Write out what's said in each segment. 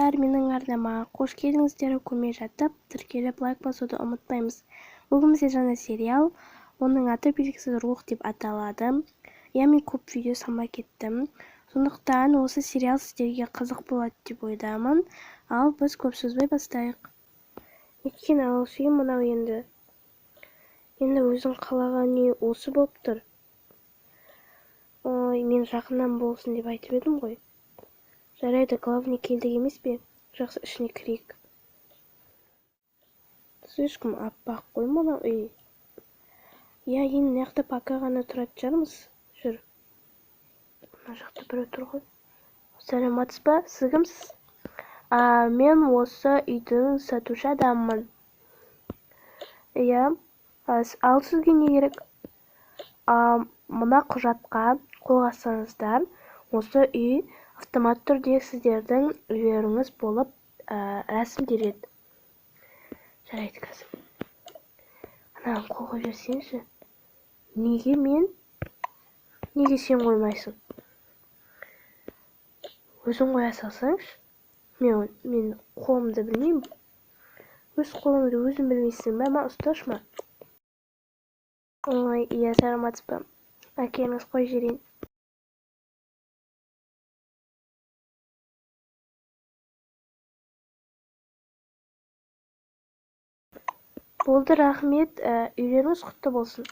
достар, менің арнама қош келдіңіздер. көрмей жатып тіркеліп лайк басуды ұмытпаймыз. Бүгін бізде жаңа сериал, оның аты белгісіз рух деп аталады. Мен көп видео салмай кеттім, сондықтан осы сериал сіздерге қызық болады деп ойдамын. Ал біз көп сөзбей бастайық. Өйткені ағылшын мынау енді өзің қалаған не осы болып тұр. Ой, мен жақыннан болсын деп айтып едім ғой. Жарайды, главный келдік емес пе? Жақсы, ішіне кірейік. Слишком аппақ қой мынау үй. Енді мына пока ғана тұратын шығармыз. Жүр. Мына жақта біреу тұр ғой. Сәлеметсіз ба? Сіз кімсіз? Мен осы үйдің сатушы адаммын. Ал сізге не керек? Мына құжатқа қол бассаңыздар, осы үй автомат түрде сіздердің үйлеріңіз болып рәсімделеді. Жарайды, қазір. Анаған қолға берсеңші. Неге мен? Неге сен қоймайсың? Өзің қоя салсаңшы. Мен қолымды білмеймін. Өз қолыңды өзің білмейсің бе? Ұсташы ма? Ой, сәлеметсіз ба? Әкеңіз қой жерейін. Болды, рахмет. Үйлеріңіз құтты болсын.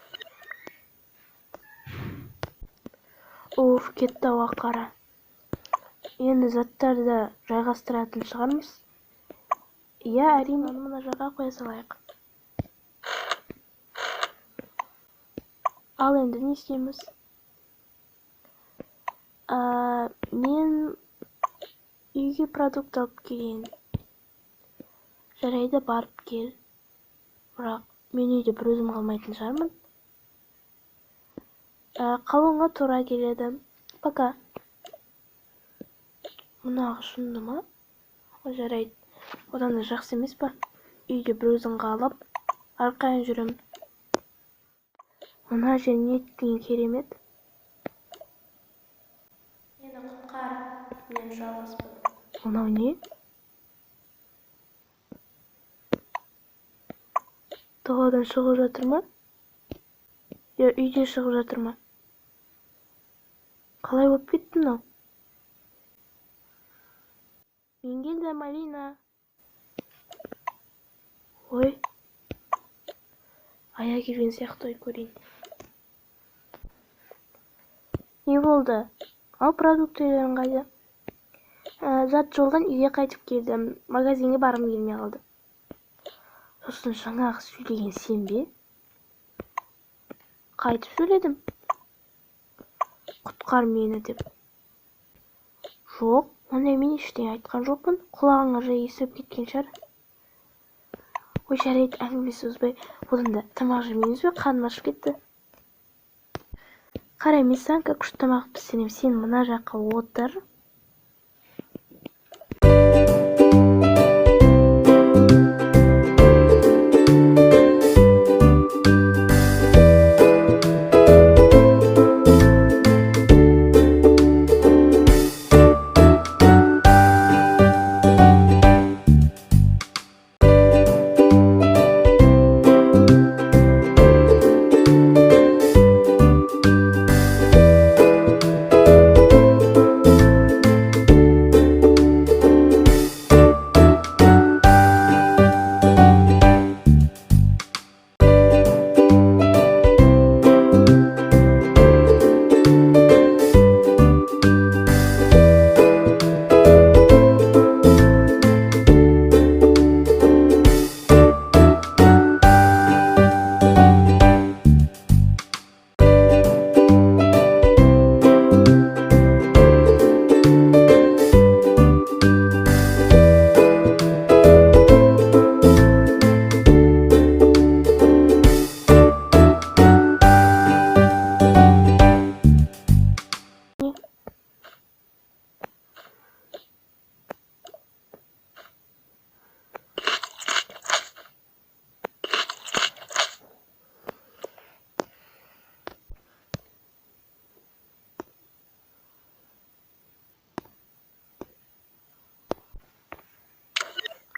Кетті ауа қара. Енді заттарды жайғастыратын шығармыз. Әрине, мына жаққа қоя салайық. Ал енді не істейміз? Мен үйге продукт алып келейін. Жарайды, барып кел. Бірақ мен үйде бір өзім қалмайтын шығармын. Қалуыңа тура келеді. Пока. Мұны ағылшынды ма? Жарайды. Одан да жақсы емес па? Үйде бір өзің қалып, арқайын жүрем. Мына жер не еткен керемет. Мені құтқар, мен жалғызбын. Мынау не? Даладан шығып жатыр ма? Үйде шығып жатыр ма? Қалай болып кетті мынау? Мен келдім, Алина. Ой. Ая келген сияқты ой көрейін. Не болды? Ал продуктілерін қайда? Зат жолдан үйге қайтып келдім. Магазинге барғым келмей қалды. Сосын жаңағы сөйлеген сен бе? Қайтып сөйледім. Құтқар мені деп. Жоқ, ондай мен ештеңе айтқан жоқпын. Құлағыңа жай естіп кеткен шығар. Ой, жарайды, әңгімесі үзбай. Одан да тамақ жемейміз бе? Қарным ашып кетті. Қарай, мен саған күшті тамақ пісірем. Сен мына жаққа отыр.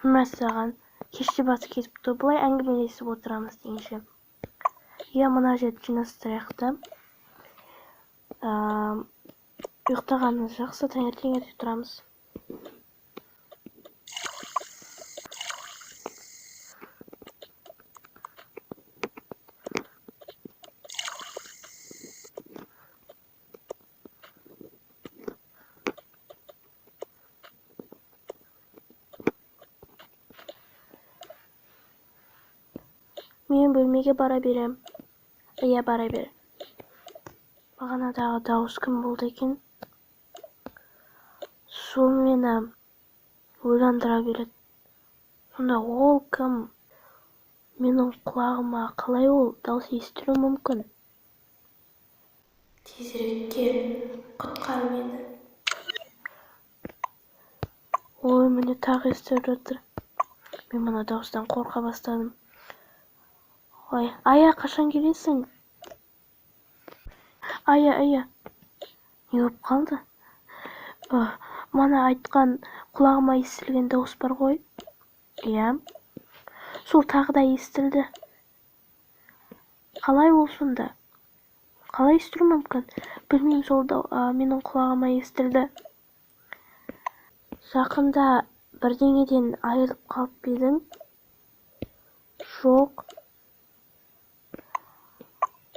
мәссаған кеште басы кетіпті, былай әңгімелесіп отырамыз дейінші. Иә, мына жерді жинастырайық та. Ұйықтағанымыз жақсы, таңертең ерте тұрамыз. Мен бөлмеге бара берем. Иә, бара бер. Бағанадағы дауыс кім болды екен? Сол мені ойландыра береді. Сонда ол кім? Менің құлағыма қалай ол дауыс естілуі мүмкін? Тезірек кел, құтқар мені. Ой, мені тағы естіліп жатыр. Мен мына дауыстан қорқа бастадым. Ой, Ая, қашан келесің? Ая. Не болып қалды? Мана айтқан құлағыма естілген дауыс бар ғой? Иә. Сол тағы да естілді. Қалай ол сонда? Қалай естілуі мүмкін? Білмеймін, сол менің құлағыма естілді. Жақында бірдеңеден айырылып қалып едің? Жоқ.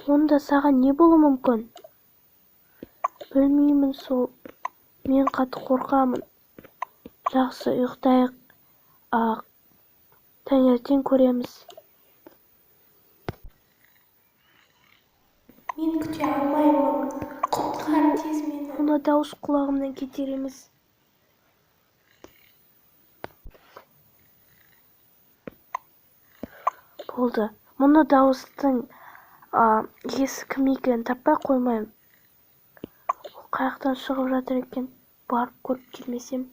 Онда саған не болуы мүмкін? Білмеймін, сол. Мен қатты қорқамын. Жақсы, ұйықтайық. Таңертең көреміз. Мен күте алмаймын. Құтқар тез мені. Мұны дауыс құлағымнан кетер емес. Болды. Мұны дауыстың иесі кім екенін таппай қоймаймын. Ол қаяқтан шығып жатыр екен. Барып көріп келмесем.